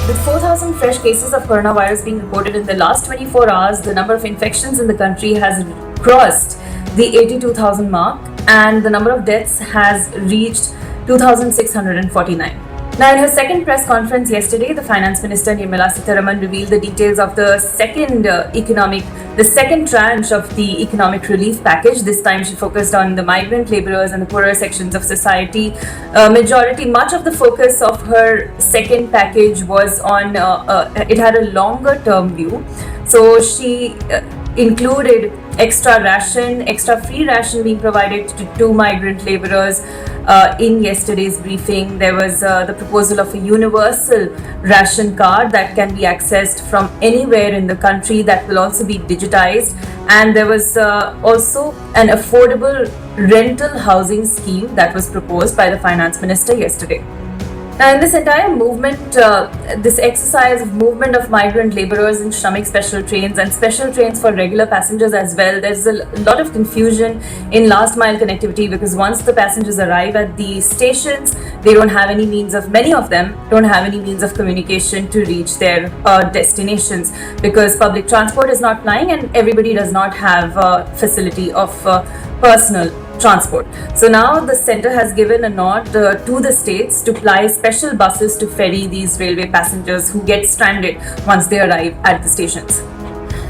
With 4,000 fresh cases of coronavirus being reported in the last 24 hours, the number of infections in the country has crossed the 82,000 mark and the number of deaths has reached 2,649. Now, in her second press conference yesterday, the Finance Minister Nirmala Sitharaman revealed the details of the second tranche of the economic relief package. This time, she focused on the migrant laborers and the poorer sections of society. Much of the focus of her second package was on it had a longer term view. So she included extra free ration being provided to 2 migrant laborers. In yesterday's briefing, there was the proposal of a universal ration card that can be accessed from anywhere in the country that will also be digitized. And there was also an affordable rental housing scheme that was proposed by the Finance Minister yesterday. Now, in this entire movement, this exercise of movement of migrant laborers in Shramik special trains and special trains for regular passengers as well, there's a lot of confusion in last mile connectivity because once the passengers arrive at the stations, many of them don't have any means of communication to reach their destinations because public transport is not plying and everybody does not have facility of personal transport. So now the centre has given a nod to the states to ply special buses to ferry these railway passengers who get stranded once they arrive at the stations.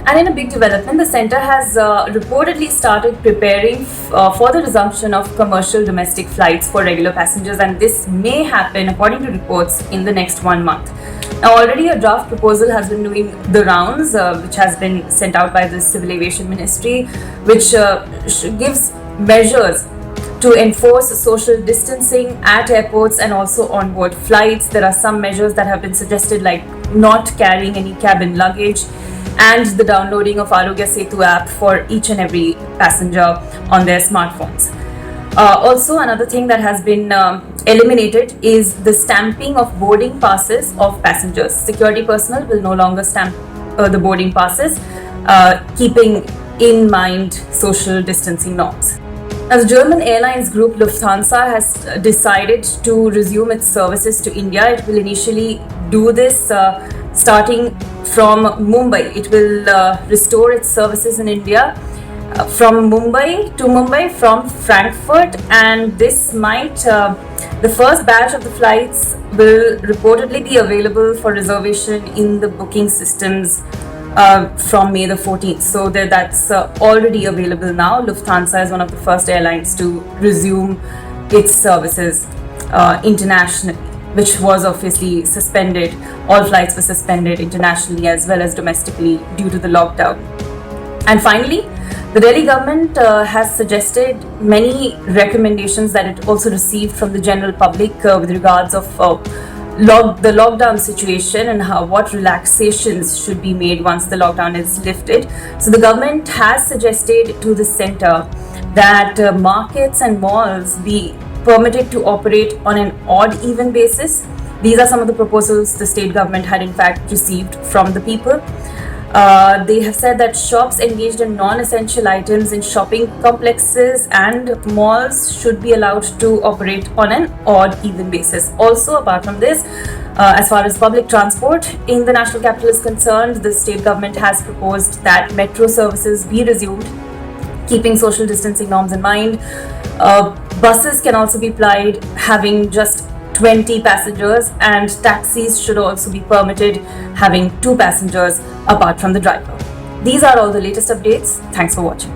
And in a big development, the centre has reportedly started preparing for the resumption of commercial domestic flights for regular passengers, and this may happen, according to reports, in the next 1 month. Now, already a draft proposal has been doing the rounds, which has been sent out by the Civil Aviation Ministry, which gives measures to enforce social distancing at airports and also on board flights. There are some measures that have been suggested, like not carrying any cabin luggage and the downloading of Arogya Setu app for each and every passenger on their smartphones. Also, another thing that has been eliminated is the stamping of boarding passes of passengers. Security personnel will no longer stamp the boarding passes, keeping in mind social distancing norms. Now, the German airlines group Lufthansa has decided to resume its services to India. It will initially do this starting from Mumbai. It will restore its services in India from Mumbai, from Frankfurt, and this might, the first batch of the flights will reportedly be available for reservation in the booking systems from May the 14th. So that's already available now. Lufthansa is one of the first airlines to resume its services internationally, which was obviously suspended. All flights were suspended internationally as well as domestically due to the lockdown. And finally, the Delhi government has suggested many recommendations that it also received from the general public with regards of the lockdown situation and what relaxations should be made once the lockdown is lifted. So the government has suggested to the centre that markets and malls be permitted to operate on an odd even basis. These are some of the proposals the state government had in fact received from the people. They have said that shops engaged in non-essential items in shopping complexes and malls should be allowed to operate on an odd even basis. Also, apart from this, as far as public transport in the national capital is concerned, the state government has proposed that metro services be resumed, keeping social distancing norms in mind. Buses can also be plied having just 20 passengers, and taxis should also be permitted having 2 passengers apart from the driver. These are all the latest updates. Thanks for watching.